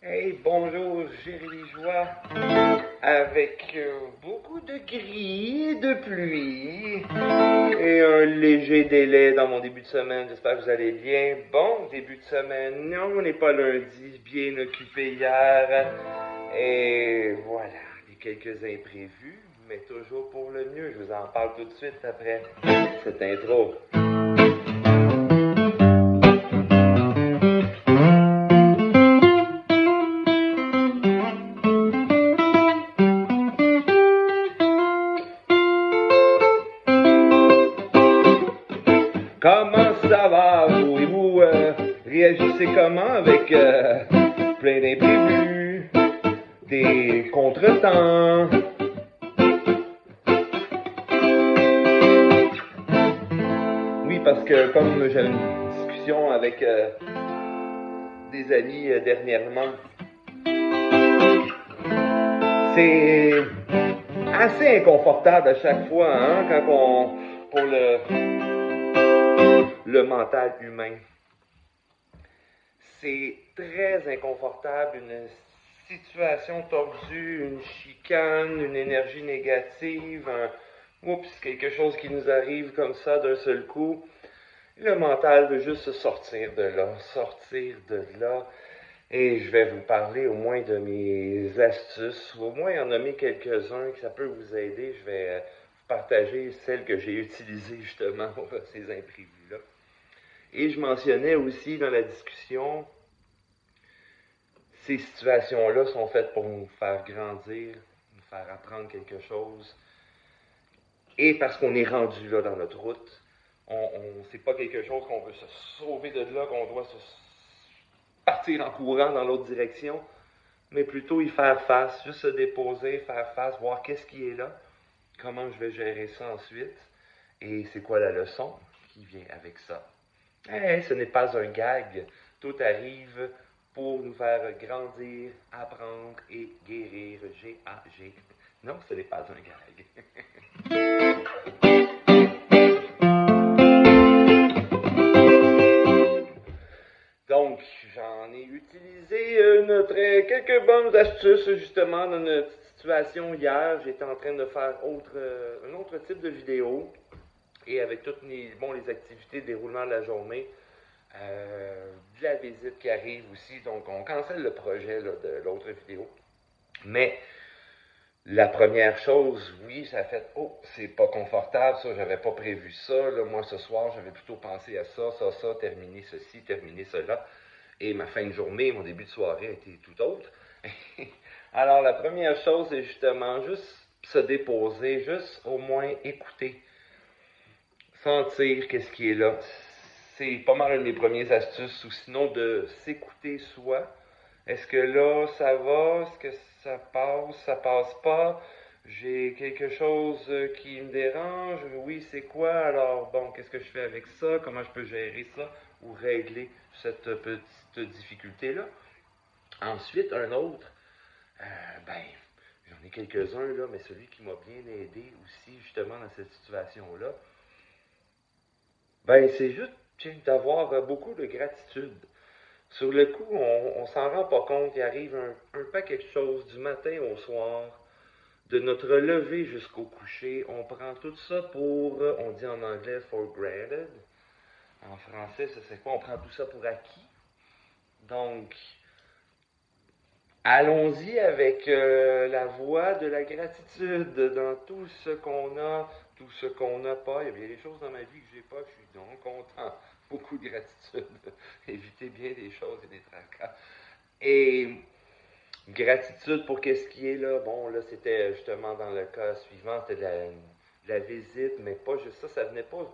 Hey, bonjour, Jérémy Joie, avec beaucoup de gris et de pluie et un léger délai dans mon début de semaine. J'espère que vous allez bien. Bon, début de semaine, non, on n'est pas lundi, bien occupé hier. Et voilà, des quelques imprévus, mais toujours pour le mieux. Je vous en parle tout de suite après cette intro. Comment ça va, vous? Et vous réagissez comment avec plein d'imprévus, des contretemps? Oui, parce que comme j'ai une discussion avec des amis dernièrement, c'est assez inconfortable à chaque fois, hein, quand pour le mental humain. C'est très inconfortable, une situation tordue, une chicane, une énergie négative, quelque chose qui nous arrive comme ça d'un seul coup. Le mental veut juste sortir de là, sortir de là. Et je vais vous parler au moins de mes astuces, au moins en nommer quelques-uns que ça peut vous aider. Je vais vous partager celles que j'ai utilisées justement pour ces imprévus-là. Et je mentionnais aussi dans la discussion, ces situations-là sont faites pour nous faire grandir, nous faire apprendre quelque chose. Et parce qu'on est rendu là dans notre route, c'est pas quelque chose qu'on veut se sauver de là, qu'on doit se partir en courant dans l'autre direction, mais plutôt y faire face, juste se déposer, faire face, voir qu'est-ce qui est là, comment je vais gérer ça ensuite, et c'est quoi la leçon qui vient avec ça. Hey, ce n'est pas un gag, tout arrive pour nous faire grandir, apprendre et guérir. G-A-G. Non, ce n'est pas un gag. Donc, j'en ai utilisé quelques bonnes astuces justement dans notre situation hier. J'étais en train de faire un autre type de vidéo et avec toutes les activités de déroulement de la journée, de la visite qui arrive aussi. Donc, on cancelle le projet là, de l'autre vidéo. Mais la première chose, oui, ça a fait oh, c'est pas confortable, ça, j'avais pas prévu ça. Là, moi, ce soir, j'avais plutôt pensé à ça, terminer ceci, terminer cela. Et ma fin de journée, mon début de soirée a été tout autre. Alors, la première chose, c'est justement juste se déposer, juste au moins écouter, sentir qu'est-ce qui est là. C'est pas mal une des premières astuces, ou sinon de s'écouter soi. Est-ce que là, ça va? Est-ce que ça passe pas? J'ai quelque chose qui me dérange? Oui, c'est quoi? Alors, bon, qu'est-ce que je fais avec ça? Comment je peux gérer ça ou régler cette petite difficulté-là? Ensuite, un autre, ben, j'en ai quelques-uns là, mais celui qui m'a bien aidé aussi, justement, dans cette situation-là, ben, c'est juste d'avoir beaucoup de gratitude. Sur le coup, on s'en rend pas compte. Il arrive un paquet de choses du matin au soir, de notre lever jusqu'au coucher. On prend tout ça pour, on dit en anglais for granted. En français, ça c'est quoi? On prend tout ça pour acquis. Donc, allons-y avec la voie de la gratitude dans tout ce qu'on a, tout ce qu'on n'a pas. Il y a bien des choses dans ma vie que j'ai pas, je suis donc content. Beaucoup de gratitude. Éviter bien des choses et des tracas. Et gratitude pour qu'est-ce qui est là. Bon, là, c'était justement dans le cas suivant, c'était la visite, mais pas juste ça, ça venait pas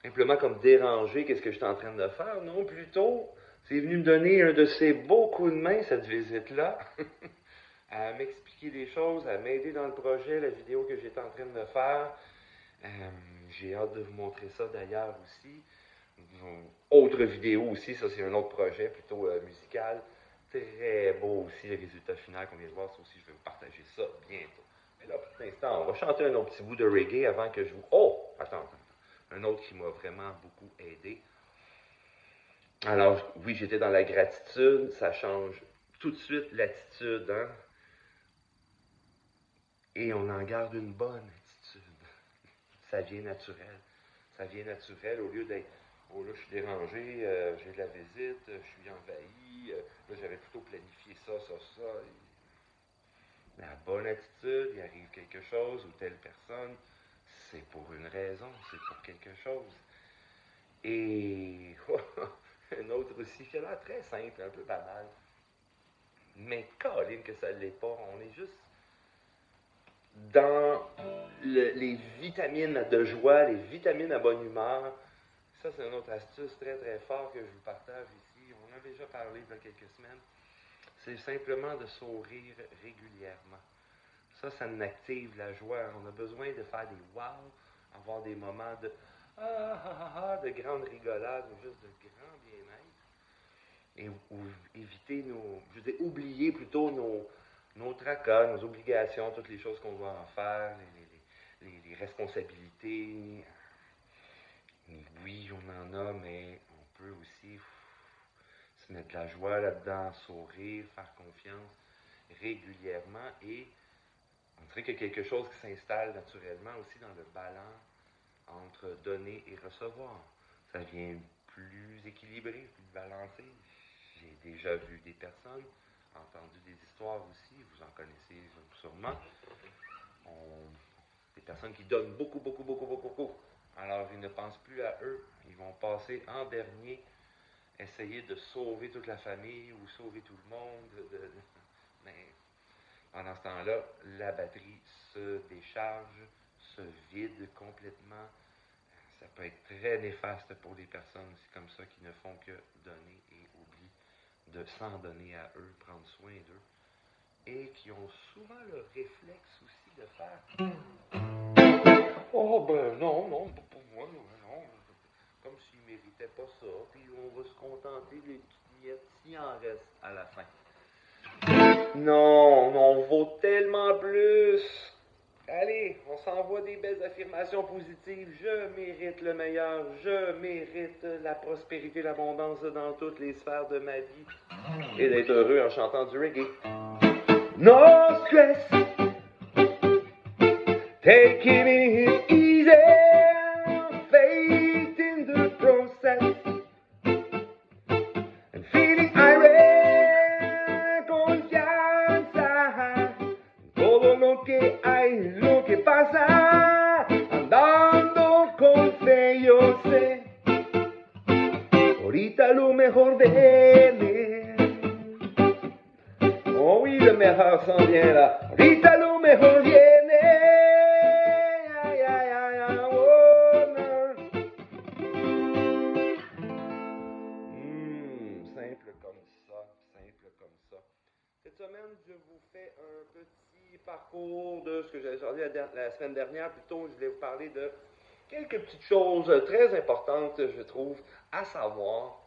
simplement comme déranger qu'est-ce que j'étais en train de faire. Non, plutôt, c'est venu me donner un de ces beaux coups de main, cette visite-là, à m'expliquer des choses, à m'aider dans le projet, la vidéo que j'étais en train de faire. Euh, j'ai hâte de vous montrer ça d'ailleurs aussi. Autre vidéo aussi, ça c'est un autre projet plutôt musical. Très beau aussi le résultat final qu'on vient de voir. Ça aussi, je vais vous partager ça bientôt. Mais là, pour l'instant, on va chanter un autre petit bout de reggae avant que je vous. Oh! Attends. Un autre qui m'a vraiment beaucoup aidé. Alors, oui, j'étais dans la gratitude. Ça change tout de suite l'attitude, hein? Et on en garde une bonne attitude. Ça vient naturel. Ça vient naturel au lieu d'être oh là, je suis dérangé, j'ai de la visite, je suis envahi, là, j'avais plutôt planifié ça. La bonne attitude, il arrive quelque chose ou telle personne, c'est pour une raison, c'est pour quelque chose. Et un autre aussi qui a l'air très simple, un peu banal. Mais Colin que ça ne l'est pas. On est juste dans les vitamines de joie, les vitamines à bonne humeur. Ça, c'est une autre astuce très très fort que je vous partage ici. On en a déjà parlé il y a quelques semaines. C'est simplement de sourire régulièrement. Ça nous active la joie. On a besoin de faire des wow, avoir des moments de de grande rigolade ou juste de grand bien-être. Ou éviter oublier plutôt nos tracas, nos obligations, toutes les choses qu'on doit en faire, les responsabilités. Oui, on en a, mais on peut aussi se mettre de la joie là-dedans, sourire, faire confiance régulièrement et on dirait qu'il y a quelque chose qui s'installe naturellement aussi dans le balance entre donner et recevoir. Ça devient plus équilibré, plus balancé. J'ai déjà vu des personnes, entendu des histoires aussi, vous en connaissez sûrement. Des personnes qui donnent beaucoup. Alors ils ne pensent plus à eux, ils vont passer en dernier, essayer de sauver toute la famille ou sauver tout le monde. Mais pendant ce temps-là, la batterie se décharge, se vide complètement. Ça peut être très néfaste pour des personnes comme ça qui ne font que donner et oublient de s'en donner à eux, prendre soin d'eux, et qui ont souvent le réflexe aussi de faire oh ben non, pas pour moi, non. Comme s'ils ne méritaient pas ça, puis on va se contenter des petites miettes s'il en reste à la fin. Non, on vaut tellement plus. Allez, on s'envoie des belles affirmations positives. Je mérite le meilleur. Je mérite la prospérité, l'abondance dans toutes les sphères de ma vie. Et d'être heureux en chantant du reggae. No stress. Taking it easy. Faith in the process. And feeling irate. Confianza. Todo lo que hay, lo que pasa, andando con fe yo sé, ahorita lo mejor viene, oh oui, le meilleur s'en vient là, ahorita lo mejor viene, oh, no. Simple comme ça. Cette semaine, je vous fais un petit parcours de ce que j'avais parlé la semaine dernière. Plutôt, je voulais vous parler de quelques petites choses très importantes, je trouve, à savoir,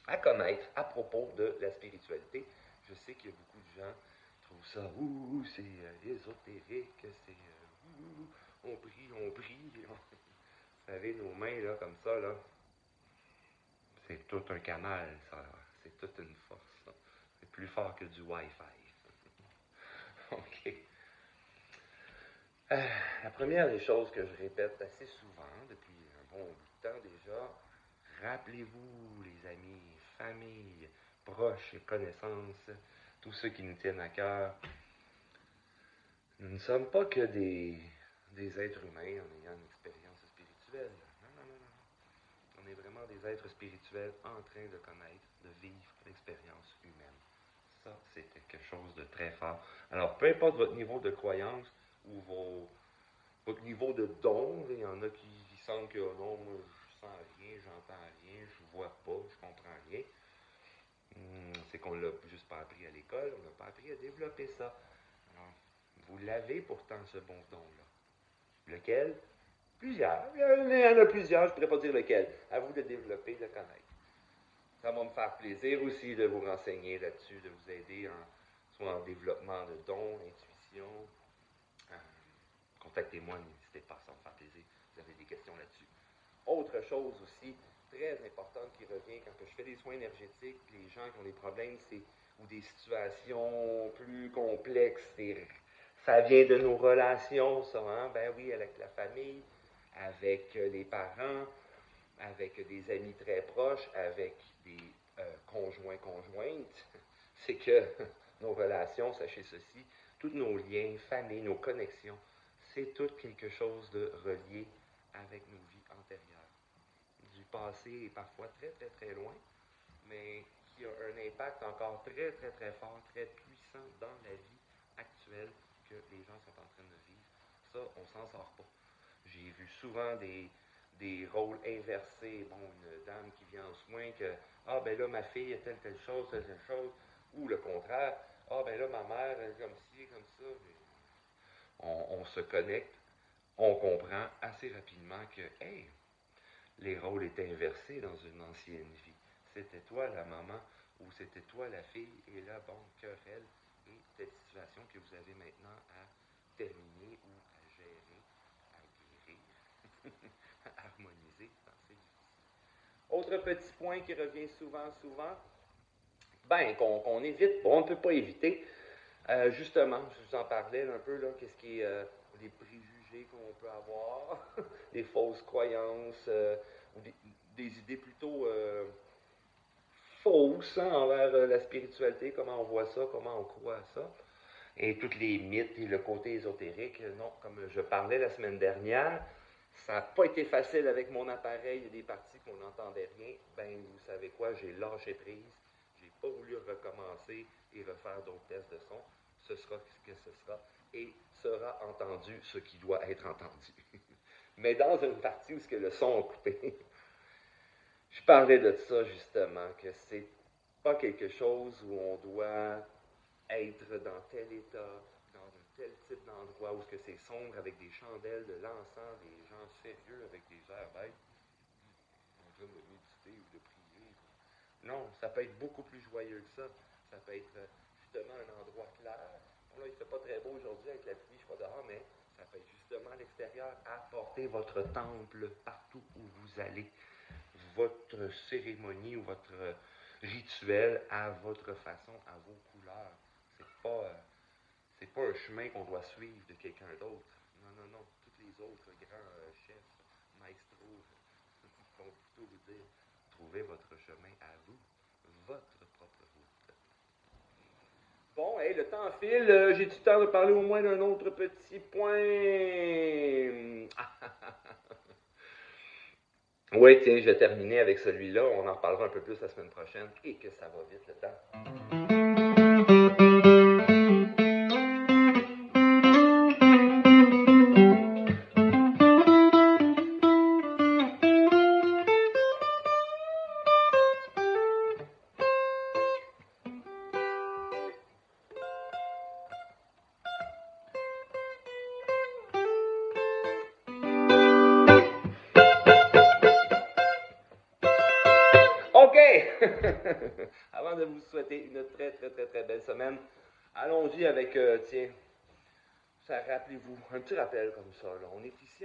à connaître à propos de la spiritualité. Je sais qu'il y a beaucoup de gens qui trouvent ça, c'est ésotérique, c'est, on prie. Vous savez, nos mains, là, comme ça, là, c'est tout un canal, ça. C'est toute une force, ça. C'est plus fort que du Wi-Fi. OK. La première des choses que je répète assez souvent, depuis un bon bout de temps déjà, rappelez-vous, les amis, famille, proches et connaissances, tous ceux qui nous tiennent à cœur, nous ne sommes pas que des êtres humains en ayant une expérience spirituelle. Non. On est vraiment des êtres spirituels en train de connaître, de vivre l'expérience humaine. Ça, c'est quelque chose de très fort. Alors, peu importe votre niveau de croyance ou votre niveau de don, il y en a qui sentent que oh non, moi, je sens rien, j'entends rien, je vois pas, je comprends rien. C'est qu'on l'a juste pas appris à l'école, on n'a pas appris à développer ça. Alors, vous l'avez pourtant, ce bon don-là. Lequel? Plusieurs. Il y en a plusieurs, je ne pourrais pas dire lequel. À vous de développer, de connaître. Ça va me faire plaisir aussi de vous renseigner là-dessus, de vous aider soit en développement de dons, intuition. Contactez-moi, n'hésitez pas, ça va me faire plaisir. Vous avez des questions là-dessus. Autre chose aussi très importante qui revient quand je fais des soins énergétiques, les gens qui ont des problèmes, c'est ou des situations plus complexes. Ça vient de nos relations, ça, hein? Ben oui, avec la famille, avec les parents, avec des amis très proches, avec des conjoints, conjointes. C'est que nos relations, sachez ceci, tous nos liens, famille, nos connexions, c'est tout quelque chose de relié avec nos vies antérieures. Du passé et parfois très, très, très loin, mais qui a un impact encore très, très, très fort, très puissant dans la vie actuelle que les gens sont en train de vivre. Ça, on s'en sort pas. J'ai vu souvent des rôles inversés. Bon, une dame qui vient en soins que, ah ben là, ma fille a telle chose, telle chose, ou le contraire, ah ben là, ma mère, elle est comme ci, comme ça. On se connecte, on comprend assez rapidement que, hey, les rôles étaient inversés dans une ancienne vie. C'était toi la maman ou c'était toi la fille et là, bon, querelle et cette situation que vous avez maintenant à terminer ou à gérer, à guérir, à harmoniser, c'est difficile. Autre petit point qui revient souvent, ben, qu'on évite, bon, on ne peut pas éviter, justement, je vous en parlais un peu, là, qu'est-ce qui est les préjugés qu'on peut avoir, des fausses croyances, ou des idées plutôt fausses hein, envers la spiritualité, comment on voit ça, comment on croit à ça, et tous les mythes et le côté ésotérique. Non, comme je parlais la semaine dernière, ça n'a pas été facile avec mon appareil, il y a des parties qu'on n'entendait rien. Ben, vous savez quoi, j'ai lâché prise, j'ai pas voulu recommencer et refaire d'autres tests de son. Ce sera ce que ce sera et sera entendu ce qui doit être entendu. Mais dans une partie où ce que le son a coupé, je parlais de ça justement, que c'est pas quelque chose où on doit être dans tel état, dans un tel type d'endroit où c'est sombre avec des chandelles, de l'encens, des gens sérieux avec des airs bêtes, en train de méditer ou de prier. Non, ça peut être beaucoup plus joyeux que ça. Ça peut être justement un endroit clair. Bon, là, il ne fait pas très beau aujourd'hui avec la pluie, je suis pas dehors, mais ça peut être justement à l'extérieur. Apportez votre temple partout où vous allez. Votre cérémonie ou votre rituel à votre façon, à vos couleurs. C'est pas un chemin qu'on doit suivre de quelqu'un d'autre. Non. Tous les autres grands chefs, maestros, vont plutôt vous dire trouvez votre chemin à vous, votre propre route. Bon, hey, le temps file. J'ai du temps de parler au moins d'un autre petit point. Oui, tiens, je vais terminer avec celui-là. On en reparlera un peu plus la semaine prochaine. Et que ça va vite le temps. OK! Avant de vous souhaiter une très, très, très, très belle semaine, allons-y avec, tiens, ça, rappelez-vous, un petit rappel comme ça. Là. On est ici,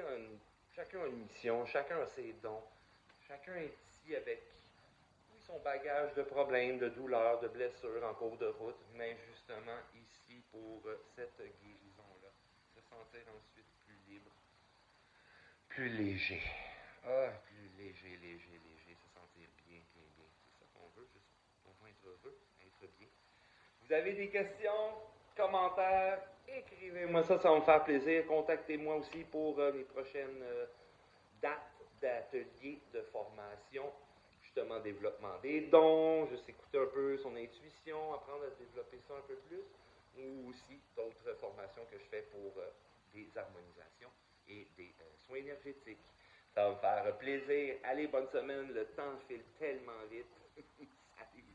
chacun a une mission, chacun a ses dons, chacun est ici avec son bagage de problèmes, de douleurs, de blessures en cours de route, mais justement ici pour cette guérison-là. Se sentir ensuite plus libre, plus léger. Ah, plus léger, se sentir bien. C'est ça qu'on veut, juste. On veut être heureux, être bien. Vous avez des questions, commentaires, écrivez-moi ça va me faire plaisir. Contactez-moi aussi pour les prochaines dates d'ateliers de formation, justement développement des dons, juste écouter un peu son intuition, apprendre à développer ça un peu plus, ou aussi d'autres formations que je fais pour des harmonisations et des soins énergétiques. Ça va me faire plaisir. Allez, bonne semaine, le temps file tellement vite. Salut!